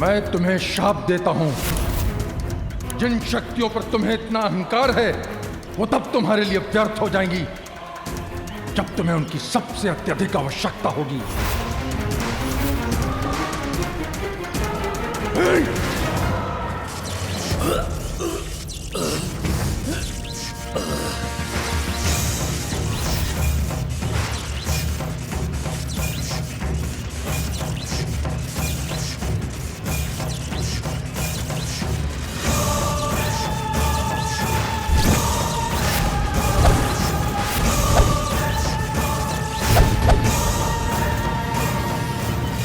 मैं तुम्हें शाप देता हूं। जिन शक्तियों पर तुम्हें इतना अहंकार है वो तब तुम्हारे लिए व्यर्थ हो जाएंगी जब तुम्हें उनकी सबसे अत्यधिक आवश्यकता होगी।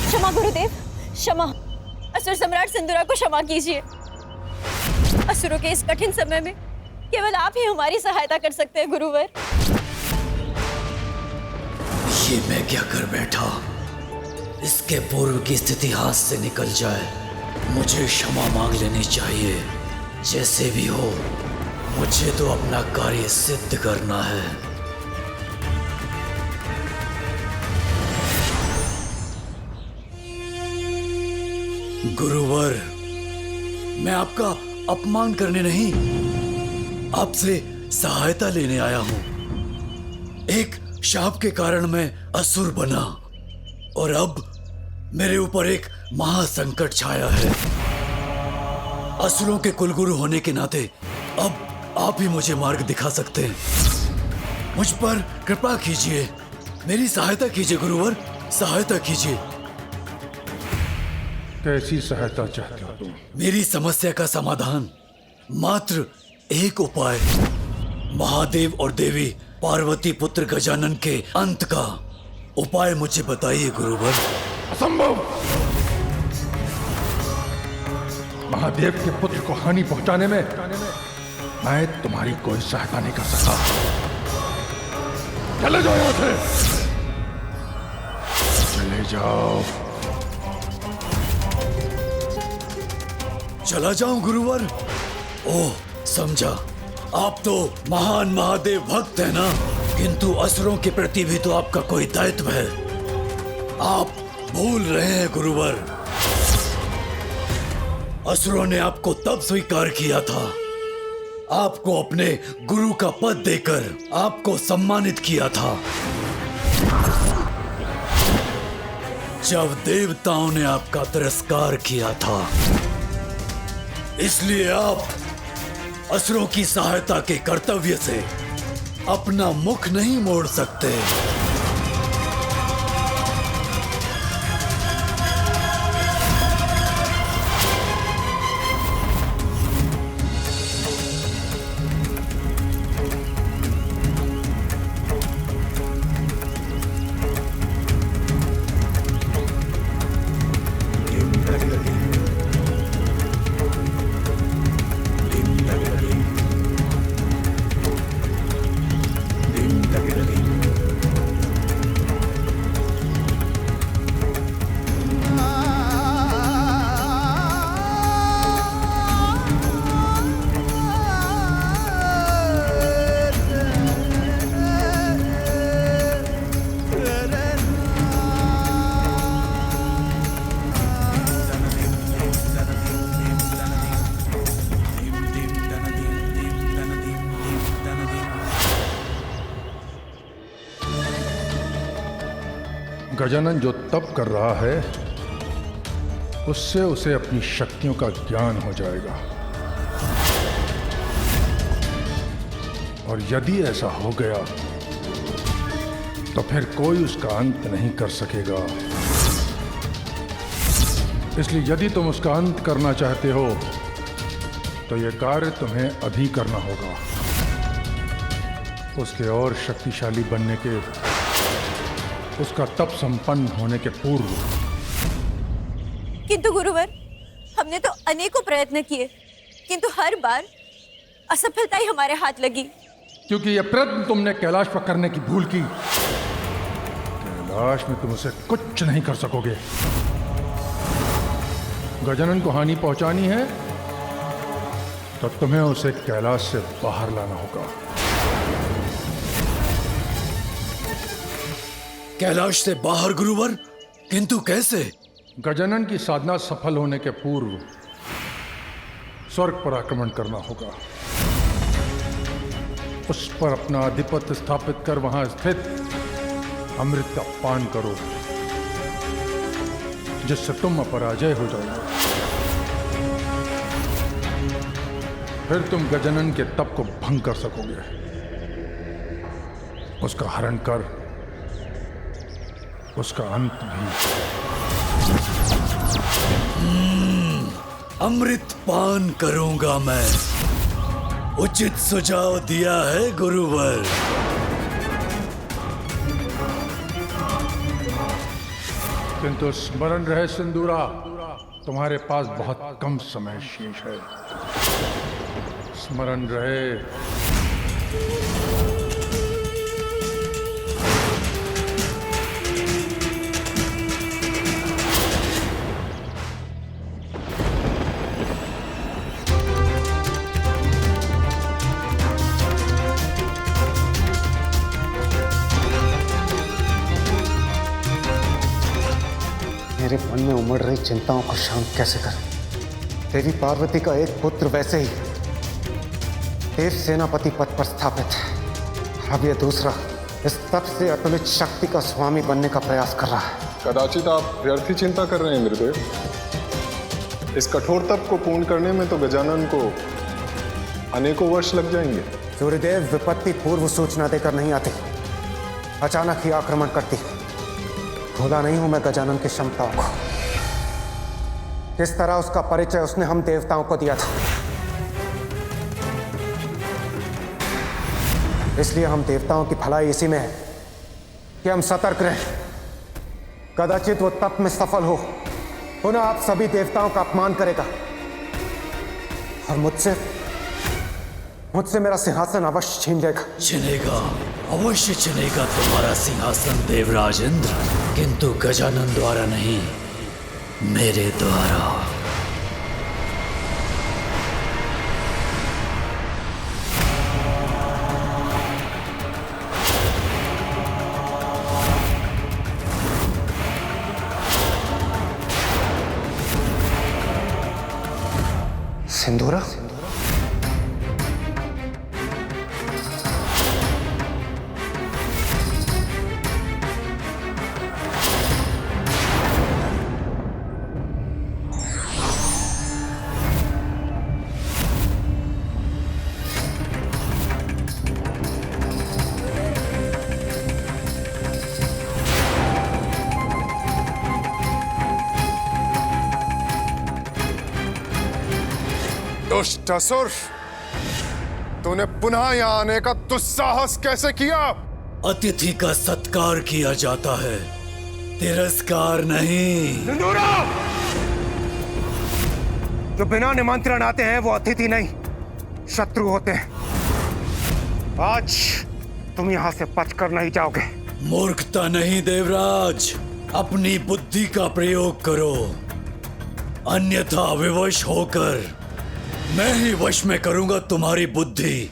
क्षमा गुरुदेव, क्षमा। असुर सम्राट सिंदूरा को क्षमा कीजिए। असुरों के इस कठिन समय में केवल आप ही हमारी सहायता कर सकते हैं गुरुवर। ये मैं क्या कर बैठा? इसके पूर्व की स्थिति हाथ से निकल जाए, मुझे क्षमा मांग लेनी चाहिए। जैसे भी हो, मुझे तो अपना कार्य सिद्ध करना है। गुरुवर, मैं आपका अपमान करने नहीं, आपसे सहायता लेने आया हूं। एक शाप के कारण मैं असुर बना और अब मेरे ऊपर एक महासंकट छाया है। असुरों के कुलगुरु होने के नाते अब आप ही मुझे मार्ग दिखा सकते हैं। मुझ पर कृपा कीजिए, मेरी सहायता कीजिए गुरुवर, सहायता कीजिए। कैसी सहायता चाहते हो तुम? मेरी समस्या का समाधान, मात्र एक उपाय। महादेव और देवी पार्वती पुत्र गजानन के अंत का उपाय मुझे बताइए गुरुवर। असंभव! महादेव के पुत्र को हानि पहुंचाने में मैं तुम्हारी कोई सहायता नहीं कर सकता। चले जाओ यहां से, चले जाओ। चला जाऊं गुरुवर? ओह, समझा। आप तो महान महादेव भक्त हैं ना, किंतु असुरों के प्रति भी तो आपका कोई दायित्व है। आप भूल रहे हैं गुरुवर। असुरों ने आपको तब स्वीकार किया था, आपको अपने गुरु का पद देकर आपको सम्मानित किया था, जब देवताओं ने आपका तिरस्कार किया था। इसलिए आप असुरों की सहायता के कर्तव्य से अपना मुख नहीं मोड़ सकते। गजानन जो तप कर रहा है उससे उसे अपनी शक्तियों का ज्ञान हो जाएगा, और यदि ऐसा हो गया तो फिर कोई उसका अंत नहीं कर सकेगा। इसलिए यदि तुम उसका अंत करना चाहते हो तो यह कार्य तुम्हें अभी करना होगा, उसके और शक्तिशाली बनने के, उसका तप संपन्न होने के पूर्व। किंतु गुरुवर, हमने तो अनेकों प्रयत्न किए, किंतु हर बार असफलता ही हमारे हाथ लगी। क्योंकि यह प्रयत्न तुमने कैलाश पर करने की भूल की। कैलाश में तुम उसे कुछ नहीं कर सकोगे। गजानन को हानि पहुंचानी है तो तुम्हें उसे कैलाश से बाहर लाना होगा। कैलाश से बाहर गुरुवर? किंतु कैसे? गजानन की साधना सफल होने के पूर्व स्वर्ग पर आक्रमण करना होगा। उस पर अपना आधिपत्य स्थापित कर वहां स्थित अमृत का पान करो, जिससे तुम अपराजय हो जाओगे। फिर तुम गजानन के तप को भंग कर सकोगे, उसका हरण कर उसका अंत भी। अमृत पान करूंगा मैं, उचित सुझाव दिया है गुरुवर। किंतु स्मरण रहे सिंदूरा, तुम्हारे पास बहुत कम समय शेष है। स्मरण रहे। मेरे मन में उमड़ रही चिंताओं को शांत कैसे करूं? देवी पार्वती का एक पुत्र वैसे ही देव सेनापति पद पर स्थापित है, अब ये दूसरा इस तप से अतुलित शक्ति का स्वामी बनने का प्रयास कर रहा है। कदाचित आप व्यर्थ चिंता कर रहे हैं इंद्रदेव। इस कठोर तप को पूर्ण करने में तो गजानन को अनेकों वर्ष लग जाएंगे। सूर्यदेव विपत्ति पूर्व सूचना देकर नहीं आती, अचानक ही आक्रमण करती। भूला नहीं हूं मैं गजानन की क्षमताओं को, किस तरह उसका परिचय उसने हम देवताओं को दिया था। इसलिए हम देवताओं की भलाई इसी में है कि हम सतर्क रहें। कदाचित वो तप में सफल हो, पुनः आप सभी देवताओं का अपमान करेगा और मुझसे मेरा सिंहासन अवश्य छीन लेगा। छिनेगा, अवश्य छिनेगा तुम्हारा सिंहासन देवराज इंद्र, किंतु गजानन द्वारा नहीं, मेरे द्वारा। सिंदूरा, दुष्ट असुर, तूने पुनः यहाँ आने का दुस्साहस कैसे किया? अतिथि का सत्कार किया जाता है, तिरस्कार नहीं। सिंदूरा, जो बिना निमंत्रण आते हैं वो अतिथि नहीं, शत्रु होते हैं। आज तुम यहां से बचकर नहीं जाओगे। मूर्खता नहीं देवराज, अपनी बुद्धि का प्रयोग करो, अन्यथा विवश होकर मैं ही वश में करूंगा तुम्हारी बुद्धि।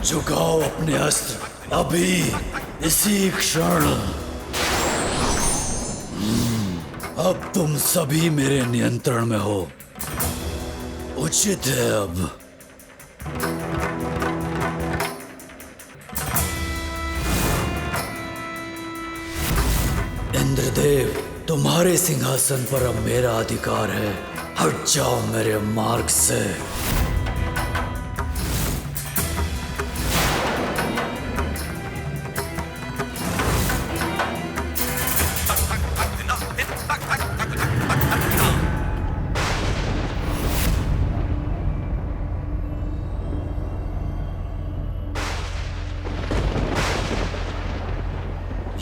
झुकाओ अपने अस्त्र, अभी इसी क्षण। अब तुम सभी मेरे नियंत्रण में हो, उचित है अब। इंद्रदेव, तुम्हारे सिंहासन पर अब मेरा अधिकार है, हट जाओ मेरे मार्ग से।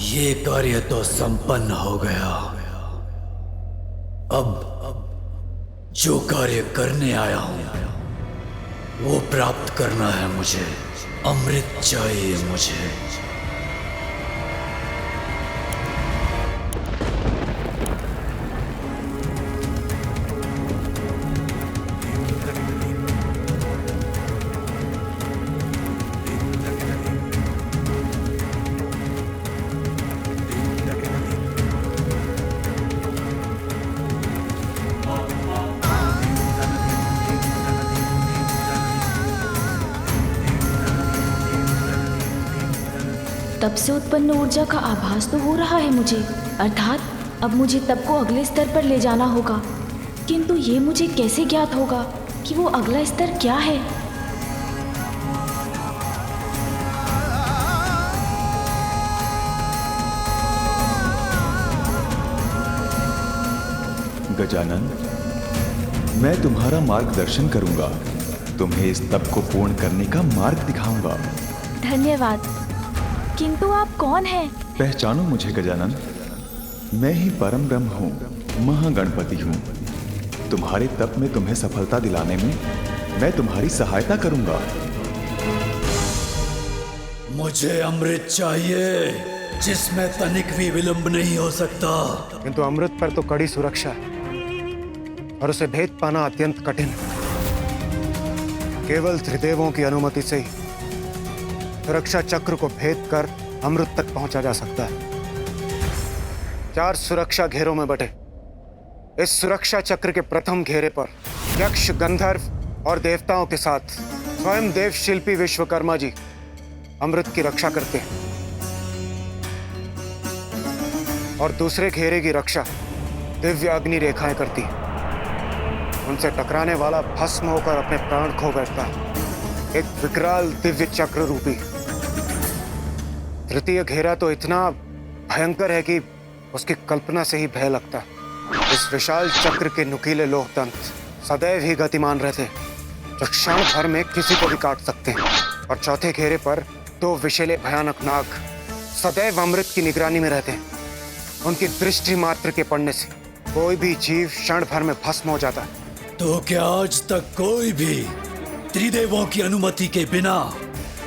ये कार्य तो संपन्न हो गया। अब जो कार्य करने आया हूं वो प्राप्त करना है मुझे। अमृत चाहिए मुझे। तब से उत्पन्न ऊर्जा का आभास तो हो रहा है मुझे, अर्थात अब मुझे तप को अगले स्तर पर ले जाना होगा। किंतु ये मुझे कैसे ज्ञात होगा कि वो अगला स्तर क्या है? गजानन, मैं तुम्हारा मार्गदर्शन करूंगा। तुम्हें इस तप को पूर्ण करने का मार्ग दिखाऊंगा। धन्यवाद। किंतु आप कौन हैं? पहचानो मुझे गजानन। मैं ही परम ब्रह्म हूँ, महागणपति हूँ। तुम्हारे तप में तुम्हें सफलता दिलाने में मैं तुम्हारी सहायता करूंगा। मुझे अमृत चाहिए जिसमें तनिक भी विलंब नहीं हो सकता। किंतु अमृत पर तो कड़ी सुरक्षा है और उसे भेद पाना अत्यंत कठिन है। केवल त्रिदेवों की अनुमति से ही सुरक्षा चक्र को भेद कर अमृत तक पहुंचा जा सकता है। 4 सुरक्षा घेरों में बटे इस सुरक्षा चक्र के प्रथम घेरे पर यक्ष, गंधर्व और देवताओं के साथ स्वयं देव शिल्पी विश्वकर्मा जी अमृत की रक्षा करते हैं और दूसरे घेरे की रक्षा दिव्य अग्नि रेखाएं करती हैं। उनसे टकराने वाला भस्म होकर अपने प्राण खो बैठता है। एक विकराल दिव्य चक्र रूपी तृतीय घेरा तो इतना भयंकर है कि उसकी कल्पना से ही भय लगता है। इस विशाल चक्र के नुकीले लोह दंत सदैव ही गतिमान रहते हैं, जो क्षण भर में किसी को भी काट सकते हैं। और चौथे घेरे पर 2 विषैले भयानक नाग सदैव अमृत की निगरानी में रहते हैं। उनकी दृष्टि मात्र के पड़ने से कोई भी जीव क्षण भर में भस्म हो जाता है। तो क्या आज तक कोई भी त्रिदेवों की अनुमति के बिना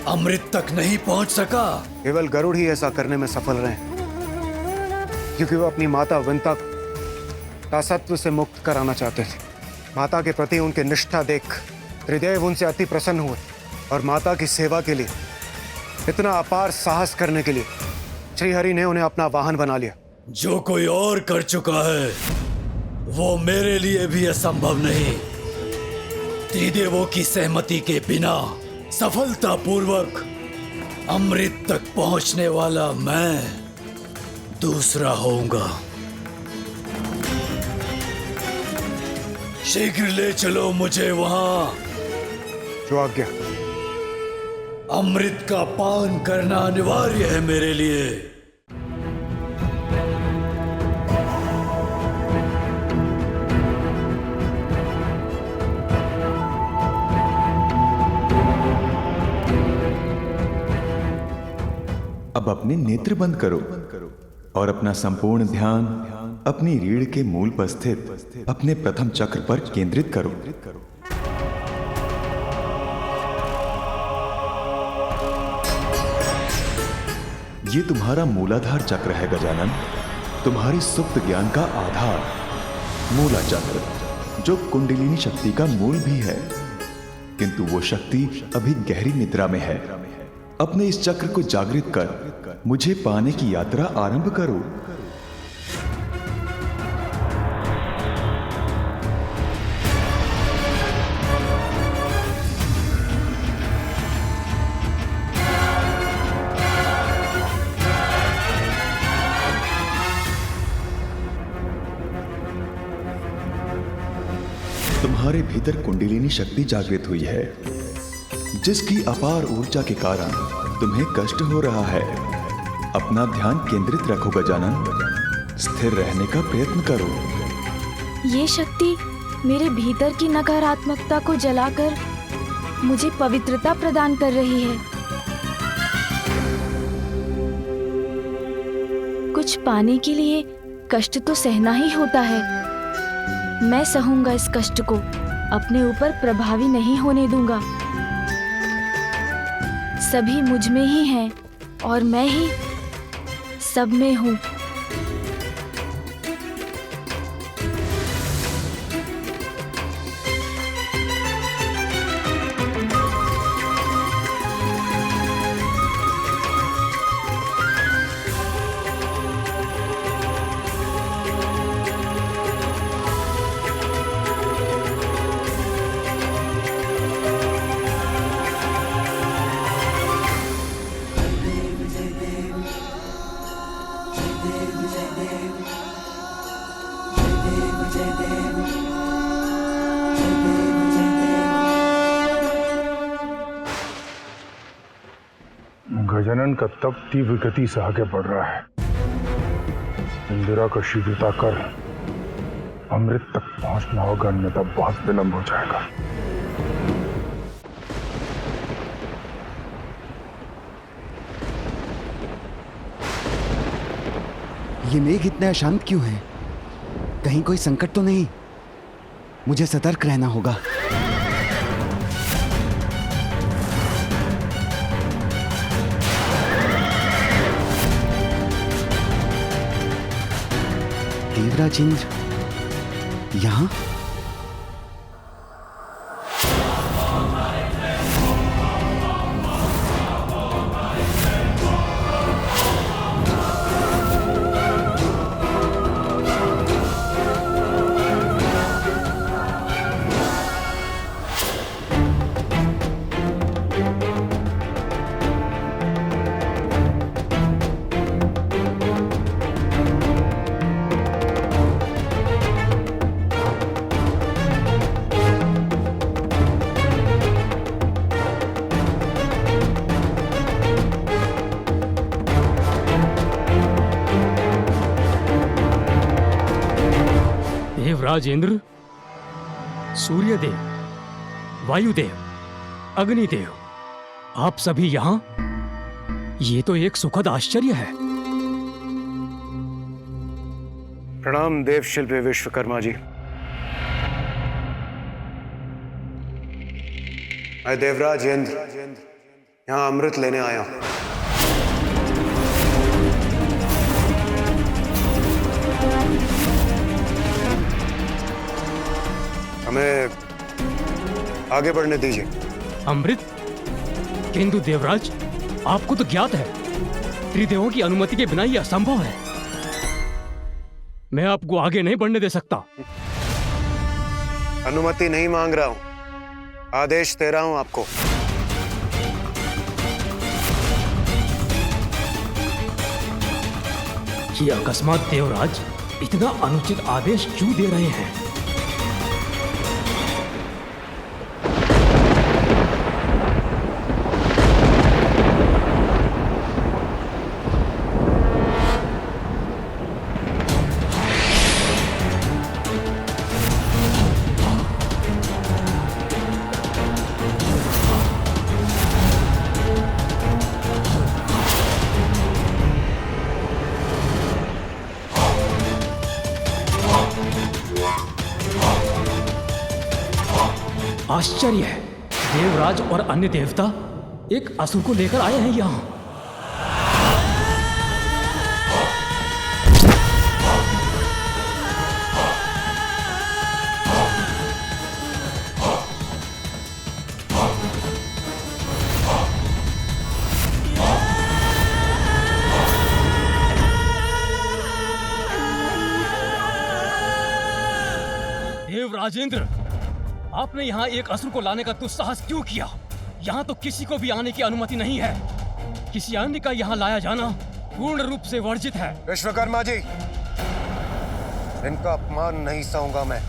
अमृत तक नहीं पहुंच सका? केवल गरुड़ ही ऐसा करने में सफल रहे, क्योंकि वो अपनी माता विंता को दासत्व से मुक्त कराना चाहते थे। माता के प्रति उनकी निष्ठा देख त्रिदेव उनसे अति प्रसन्न हुए और माता की सेवा के लिए इतना अपार साहस करने के लिए श्रीहरि ने उन्हें अपना वाहन बना लिया। जो कोई और कर चुका है वो मेरे लिए भी असंभव नहीं। त्रिदेवों की सहमति के बिना सफलतापूर्वक अमृत तक पहुंचने वाला मैं दूसरा होऊंगा। शीघ्र ले चलो मुझे वहां। जो आज्ञा। अमृत का पान करना अनिवार्य है मेरे लिए। अब अपने नेत्र बंद करो और अपना संपूर्ण ध्यान अपनी रीढ़ के मूल पर स्थित अपने प्रथम चक्र पर केंद्रित करो। ये तुम्हारा मूलाधार चक्र है गजानन, तुम्हारी सुप्त ज्ञान का आधार। मूला चक्र जो कुंडलिनी शक्ति का मूल भी है, किंतु वो शक्ति अभी गहरी निद्रा में है। अपने इस चक्र को जागृत कर मुझे पाने की यात्रा आरंभ करो। तुम्हारे भीतर कुंडलिनी शक्ति जागृत हुई है, जिसकी अपार ऊर्जा के कारण तुम्हें कष्ट हो रहा है। अपना ध्यान केंद्रित रखो गजानन, स्थिर रहने का प्रयत्न करो। ये शक्ति मेरे भीतर की नकारात्मकता को जलाकर मुझे पवित्रता प्रदान कर रही है। कुछ पाने के लिए कष्ट तो सहना ही होता है। मैं सहूंगा इस कष्ट को, अपने ऊपर प्रभावी नहीं होने दूंगा। सभी मुझ में ही हैं और मैं ही सब में हूँ। गजानन का तप तीव्र गति से आगे बढ़ रहा है। इंदिरा को शीघ्रता कर अमृत तक पहुंचना होगा, अन्यथा बहुत विलंब हो जाएगा। ये मेघ इतने अशांत क्यों है? कहीं कोई संकट तो नहीं? मुझे सतर्क रहना होगा। देवराज इंद्र यहाँ? राजेंद्र, सूर्यदेव, वायुदेव, अग्निदेव, आप सभी यहां? ये तो एक सुखद आश्चर्य है। प्रणाम देव शिल्पी विश्वकर्मा जी। मैं देवराज इंद्र यहाँ अमृत लेने आया हूं। हमें आगे बढ़ने दीजिए। अमृत? किंतु देवराज, आपको तो ज्ञात है त्रिदेवों की अनुमति के बिना यह असंभव है। मैं आपको आगे नहीं बढ़ने दे सकता। अनुमति नहीं मांग रहा हूं, आदेश दे रहा हूं आपको। ये अकस्मात देवराज इतना अनुचित आदेश क्यों दे रहे हैं? आश्चर्य है, देवराज और अन्य देवता एक असुर को लेकर आए हैं यहां। देवराजेंद्र, आपने यहाँ एक असुर को लाने का दुस्साहस क्यों किया? यहाँ तो किसी को भी आने की अनुमति नहीं है। किसी अन्य का यहाँ लाया जाना पूर्ण रूप से वर्जित है। विश्वकर्मा जी, इनका अपमान नहीं सहूंगा मैं।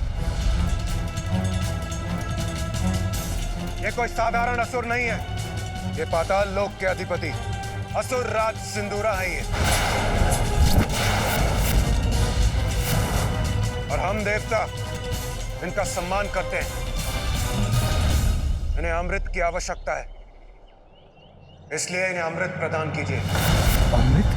ये कोई साधारण असुर नहीं है, ये पाताल लोक के अधिपति असुर राज सिंदूरा है ये। और हम देवता इनका सम्मान करते हैं। इन्हें अमृत की आवश्यकता है, इसलिए इन्हें अमृत प्रदान कीजिए। अमृत?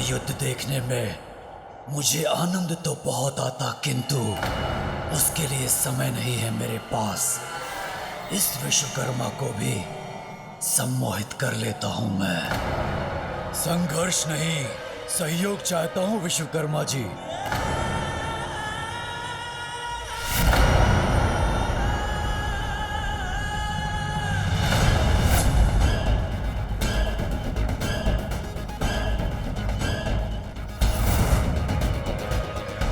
युद्ध देखने में मुझे आनंद तो बहुत आता, किंतु उसके लिए समय नहीं है मेरे पास। इस विश्वकर्मा को भी सम्मोहित कर लेता हूं मैं। संघर्ष नहीं, सहयोग चाहता हूं विश्वकर्मा जी।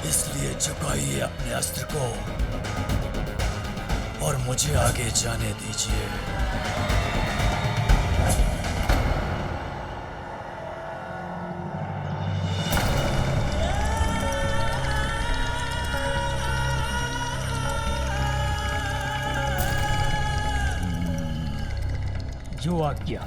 इसलिए झुकाइए अपने अस्त्र को और मुझे आगे जाने दीजिए। जो आज्ञा।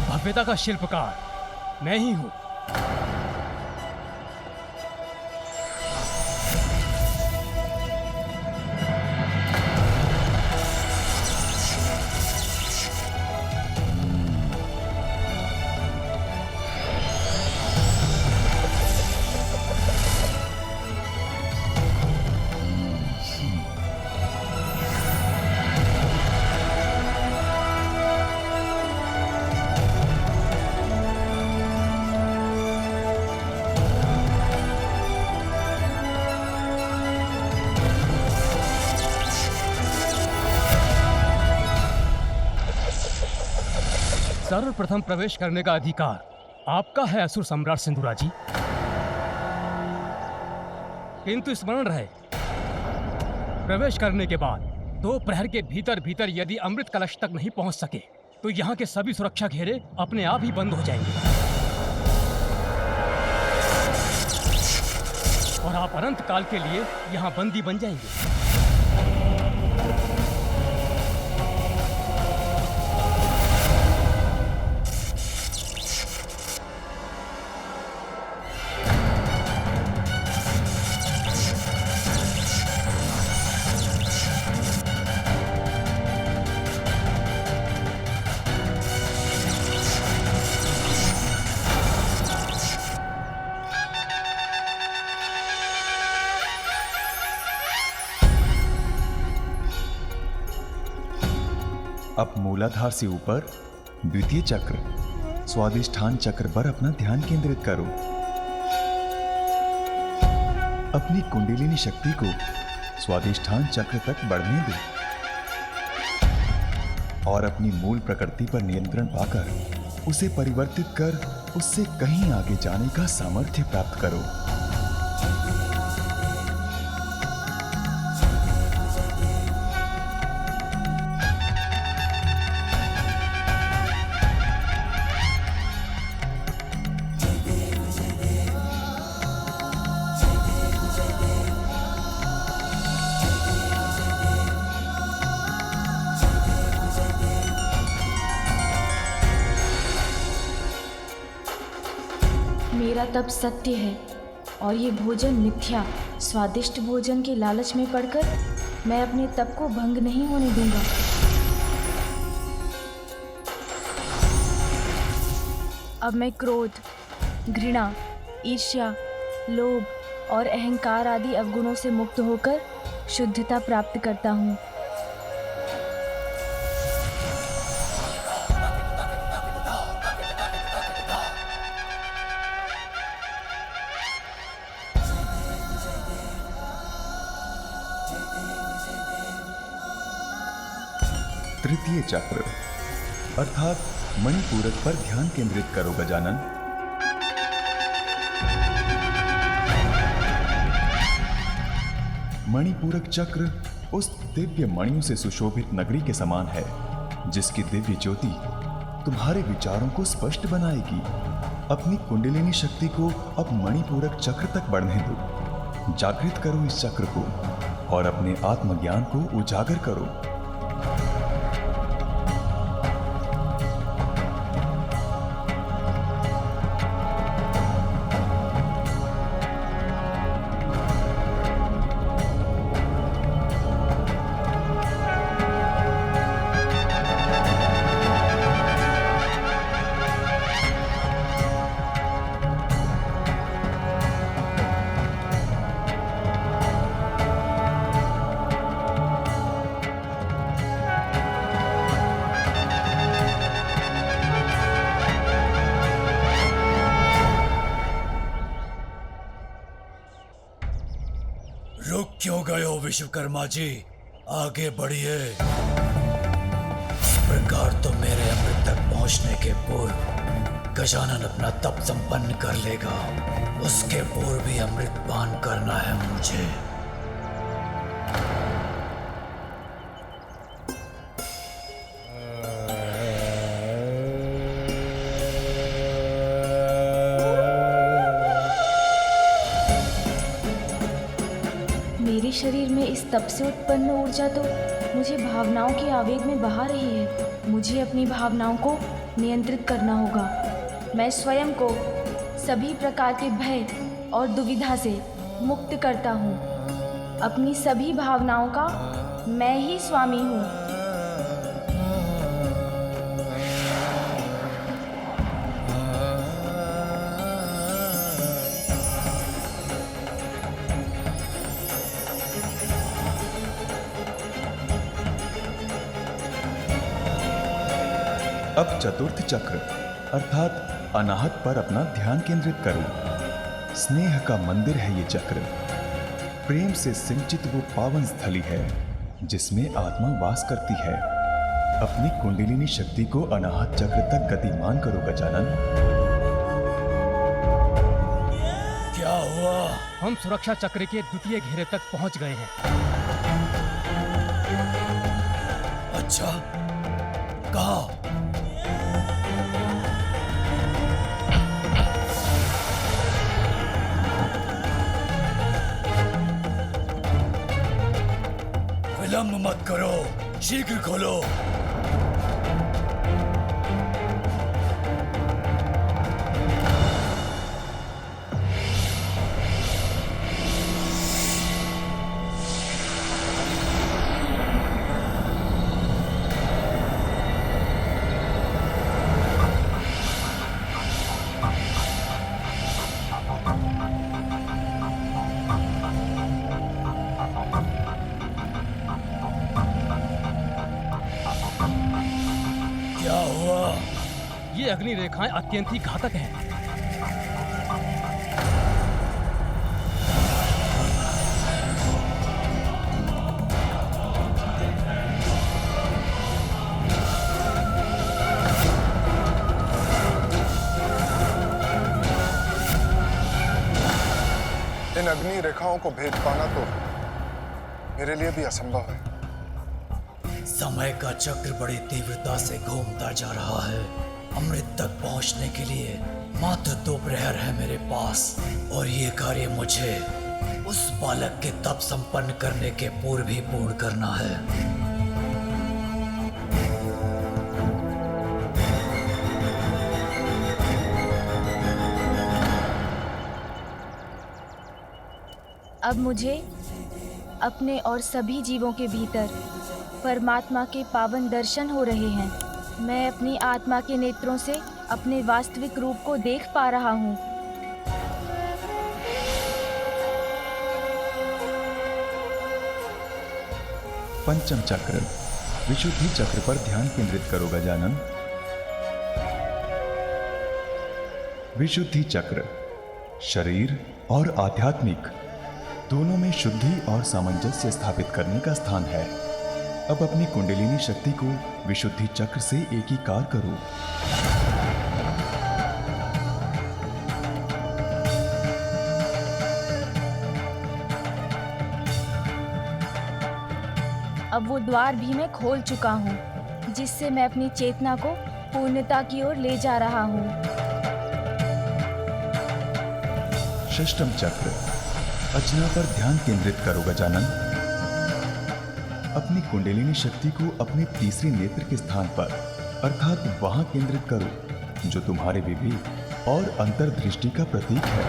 भव्यता का शिल्पकार मैं ही हूं। सर्वप्रथम प्रवेश करने का अधिकार आपका है असुर सम्राट सिंदूरा जी, किंतु स्मरण रहे प्रवेश करने के बाद 2 प्रहर के भीतर भीतर यदि अमृत कलश तक नहीं पहुंच सके तो यहाँ के सभी सुरक्षा घेरे अपने आप ही बंद हो जाएंगे और आप अनंत काल के लिए यहाँ बंदी बन जाएंगे। अब मूलाधार से ऊपर द्वितीय चक्र स्वादिष्ठान चक्र पर अपना ध्यान केंद्रित करो। अपनी कुंडलिनी शक्ति को स्वादिष्ठान चक्र तक बढ़ने दो और अपनी मूल प्रकृति पर नियंत्रण पाकर उसे परिवर्तित कर उससे कहीं आगे जाने का सामर्थ्य प्राप्त करो। मेरा तप सत्य है और ये भोजन मिथ्या। स्वादिष्ट भोजन के लालच में पड़कर मैं अपने तप को भंग नहीं होने दूंगा। अब मैं क्रोध, घृणा ईर्ष्या, लोभ और अहंकार आदि अवगुणों से मुक्त होकर शुद्धता प्राप्त करता हूँ। तृतीय चक्र अर्थात मणिपूरक पर ध्यान केंद्रित करो गजानन। मणिपूरक चक्र उस दिव्य मणियों से सुशोभित नगरी के समान है जिसकी दिव्य ज्योति तुम्हारे विचारों को स्पष्ट बनाएगी। अपनी कुंडलिनी शक्ति को अब मणिपूरक चक्र तक बढ़ने दो। जागृत करो इस चक्र को और अपने आत्मज्ञान को उजागर करो। रुक क्यों गए हो विश्वकर्मा जी? आगे बढ़िए। इस प्रकार तो मेरे अमृत तक पहुंचने के पूर्व गजानन अपना तप संपन्न कर लेगा। उसके पूर्व भी अमृत पान करना है मुझे। मेरे शरीर में इस तप से उत्पन्न ऊर्जा तो मुझे भावनाओं के आवेग में बहा रही है। मुझे अपनी भावनाओं को नियंत्रित करना होगा। मैं स्वयं को सभी प्रकार के भय और दुविधा से मुक्त करता हूँ। अपनी सभी भावनाओं का मैं ही स्वामी हूँ। अब चतुर्थ चक्र अर्थात अनाहत पर अपना ध्यान केंद्रित करो। स्नेह का मंदिर है ये चक्र। प्रेम से सिंचित वो पावन स्थली है जिसमें आत्मा वास करती है। अपनी कुंडलिनी शक्ति को अनाहत चक्र तक गतिमान करो गजानन। क्या हुआ? हम सुरक्षा चक्र के द्वितीय घेरे तक पहुंच गए हैं। अच्छा, कहाँ? विलंब मत करो, शीघ्र खोलो। क्या हुआ? ये अग्नि रेखाएं अत्यंत ही घातक हैं। इन अग्नि रेखाओं को भेद पाना तो मेरे लिए भी असंभव है। समय का चक्र बड़ी तीव्रता से घूमता जा रहा है। अमृत तक पहुंचने के लिए मात्र 2 प्रहर है मेरे पास और ये कार्य मुझे उस बालक के तप संपन्न करने के पूर्व ही पूर्ण करना है। अब मुझे अपने और सभी जीवों के भीतर परमात्मा के पावन दर्शन हो रहे हैं। मैं अपनी आत्मा के नेत्रों से अपने वास्तविक रूप को देख पा रहा हूँ। पंचम चक्र, विशुद्धि चक्र पर ध्यान केंद्रित करो गजानन। विशुद्धि चक्र शरीर और आध्यात्मिक दोनों में शुद्धि और सामंजस्य स्थापित करने का स्थान है। अब अपनी कुंडलिनी शक्ति को विशुद्धि चक्र से एकीकार करो। अब वो द्वार भी मैं खोल चुका हूँ, जिससे मैं अपनी चेतना को पूर्णता की ओर ले जा रहा हूँ। षष्ठम चक्र अचना पर ध्यान केंद्रित करो गजानन। अपनी कुंडलिनी शक्ति को अपने तीसरे नेत्र के स्थान पर अर्थात वहां केंद्रित करो जो तुम्हारे विवेक और अंतर्दृष्टि का प्रतीक है।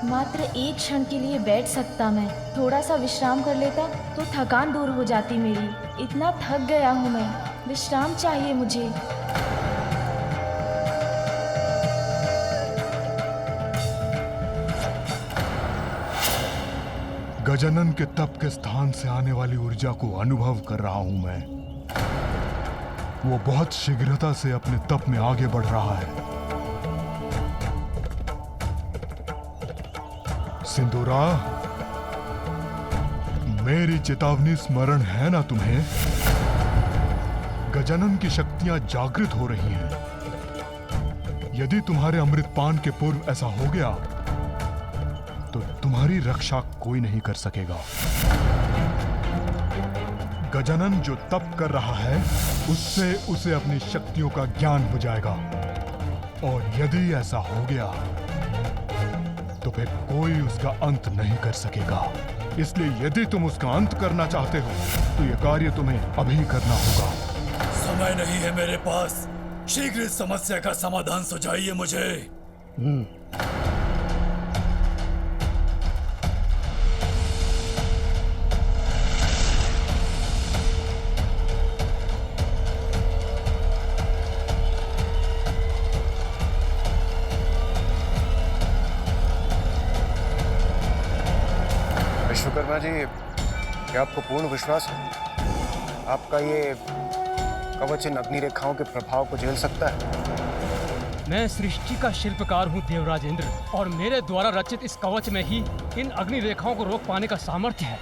मात्र एक क्षण के लिए बैठ सकता मैं, थोड़ा सा विश्राम कर लेता तो थकान दूर हो जाती मेरी। इतना थक गया हूँ मैं, विश्राम चाहिए मुझे। गजानन के तप के स्थान से आने वाली ऊर्जा को अनुभव कर रहा हूं मैं। वो बहुत शीघ्रता से अपने तप में आगे बढ़ रहा है। सिंदूरा, मेरी चेतावनी स्मरण है ना तुम्हें? गजानन की शक्तियां जागृत हो रही हैं। यदि तुम्हारे अमृतपान के पूर्व ऐसा हो गया तो तुम्हारी रक्षा कोई नहीं कर सकेगा। गजानन जो तप कर रहा है उससे उसे अपनी शक्तियों का ज्ञान हो जाएगा, और यदि ऐसा हो गया तो फिर कोई उसका अंत नहीं कर सकेगा। इसलिए यदि तुम उसका अंत करना चाहते हो तो यह कार्य तुम्हें अभी करना होगा। समय नहीं है मेरे पास, शीघ्र इस समस्या का समाधान सुझाइए मुझे। विश्वकर्मा जी, क्या आपको पूर्ण विश्वास है आपका ये कवच इन अग्नि रेखाओं के प्रभाव को झेल सकता है? मैं सृष्टि का शिल्पकार हूँ देवराजेंद्र, और मेरे द्वारा रचित इस कवच में ही इन अग्नि रेखाओं को रोक पाने का सामर्थ्य है।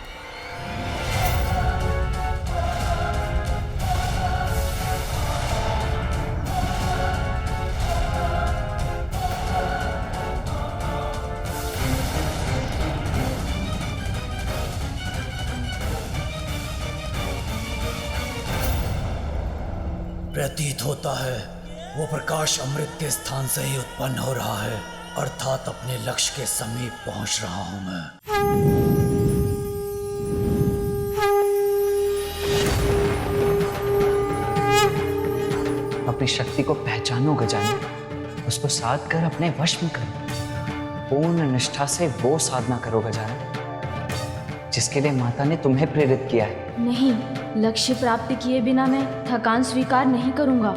प्रतीत होता है वो प्रकाश अमृत के स्थान से ही उत्पन्न हो रहा है, अर्थात अपने लक्ष्य के समीप पहुंच रहा हूं मैं। अपनी शक्ति को पहचानो गजानन, उसको साध कर अपने वश में करो। पूर्ण निष्ठा से वो साधना करो गजानन जिसके लिए माता ने तुम्हें प्रेरित किया है। नहीं, लक्ष्य प्राप्त किए बिना मैं थकान स्वीकार नहीं करूंगा।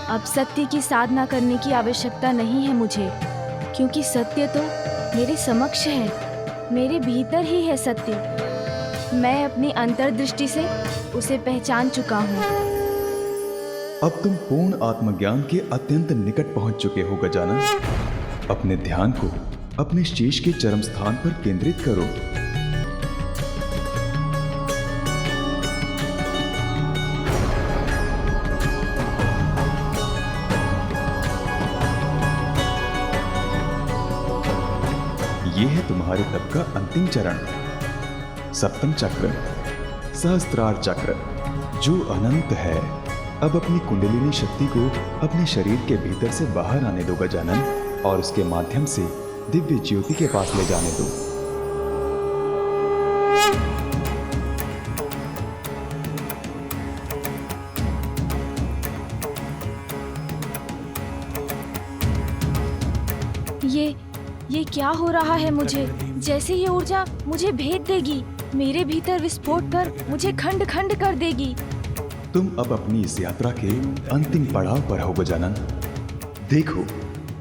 अब सत्य की साधना करने की आवश्यकता नहीं है मुझे, क्योंकि सत्य तो मेरे समक्ष है, मेरे भीतर ही है सत्य। मैं अपनी अंतर्दृष्टि से उसे पहचान चुका हूँ। अब तुम पूर्ण आत्मज्ञान के अत्यंत निकट पहुंच चुके हो गजानन। अपने ध्यान को अपने शीश के चरम स्थान पर केंद्रित करो। ये है तुम्हारे तप का अंतिम चरण, सप्तम चक्र, सहस्त्रार चक्र, जो अनंत है। अब अपनी कुंडलिनी शक्ति को अपने शरीर के भीतर से बाहर आने दो गजानन, और उसके माध्यम से दिव्य ज्योति के पास ले जाने दो। ये क्या हो रहा है मुझे? जैसे ये ऊर्जा मुझे भेद देगी, मेरे भीतर विस्फोट कर मुझे खंड खंड कर देगी। तुम अब अपनी इस यात्रा के अंतिम पड़ाव पर हो गजानन। देखो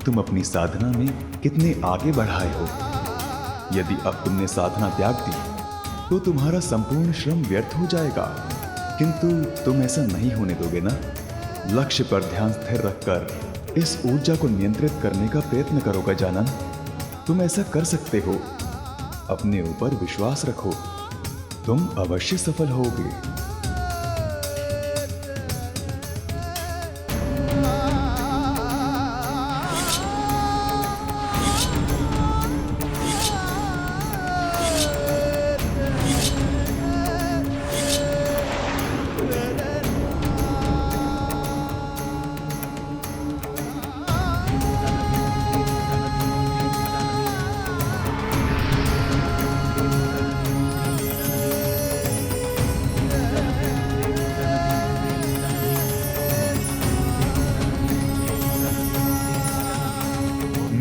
तुम अपनी साधना में कितने आगे बढ़ाए हो। यदि अब तुमने साधना त्याग दी तो तुम्हारा संपूर्ण श्रम व्यर्थ हो जाएगा, किंतु तुम ऐसा नहीं होने दोगे ना? लक्ष्य पर ध्यान स्थिर रखकर इस ऊर्जा को नियंत्रित करने का प्रयत्न करो गजानन। तुम ऐसा कर सकते हो। अपने ऊपर विश्वास रखो, तुम अवश्य सफल होगे।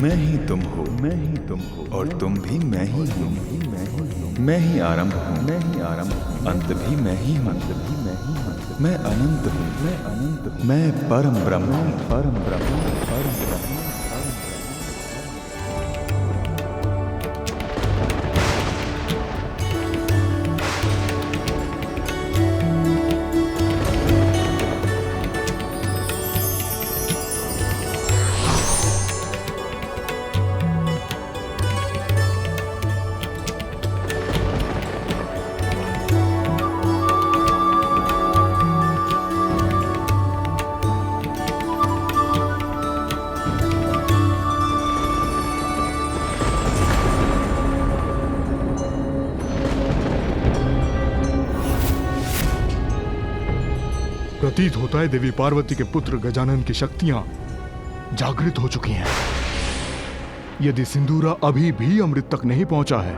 मैं ही तुम हो, मैं ही तुम हो, और तुम भी मैं ही हूँ। मैं ही आरंभ हूँ, मैं ही आरंभ हूँ, अंत भी मैं ही हूँ, अंत भी मैं ही हूँ। मैं अनंत हूँ, मैं अनंत हूँ, मैं परम ब्रह्म हूँ, परम ब्रह्म हूँ, परम ब्रह्म हूँ। प्रतीत होता है देवी पार्वती के पुत्र गजानन की शक्तियां जागृत हो चुकी हैं। यदि सिंदूरा अभी भी अमृत तक नहीं पहुंचा है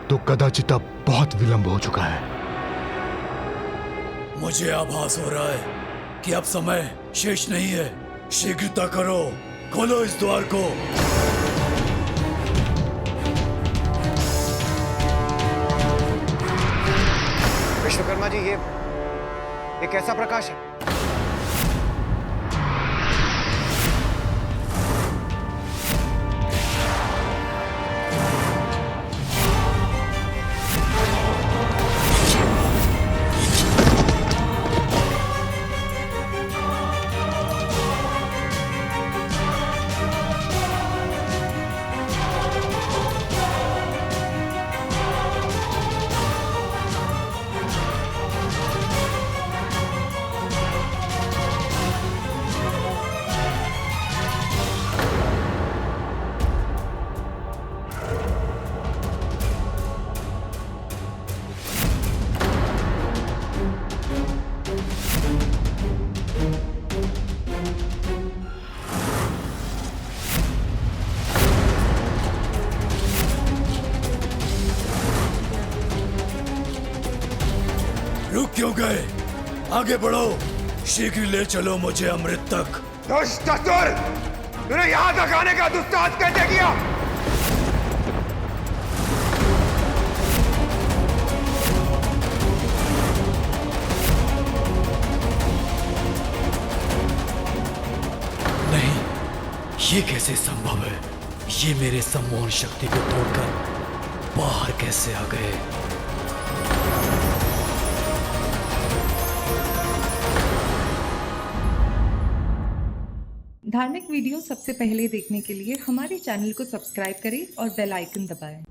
तो कदाचित अब बहुत विलंब हो चुका है। मुझे आभास हो रहा है कि अब समय शेष नहीं है। शीघ्रता करो, खोलो इस द्वार को। विश्वकर्मा जी, ये कैसा प्रकाश है? रुक क्यों गए? आगे बढ़ो, शीघ्र ले चलो मुझे अमृत तक। दुष्ट असुर, तूने यहाँ तक आने का दुस्साहस कैसे किया? नहीं, ये कैसे संभव है? ये मेरे सम्मोहन शक्ति को तोड़कर बाहर कैसे आ गए? धार्मिक वीडियो सबसे पहले देखने के लिए हमारे चैनल को सब्सक्राइब करें और बेल आइकन दबाएं।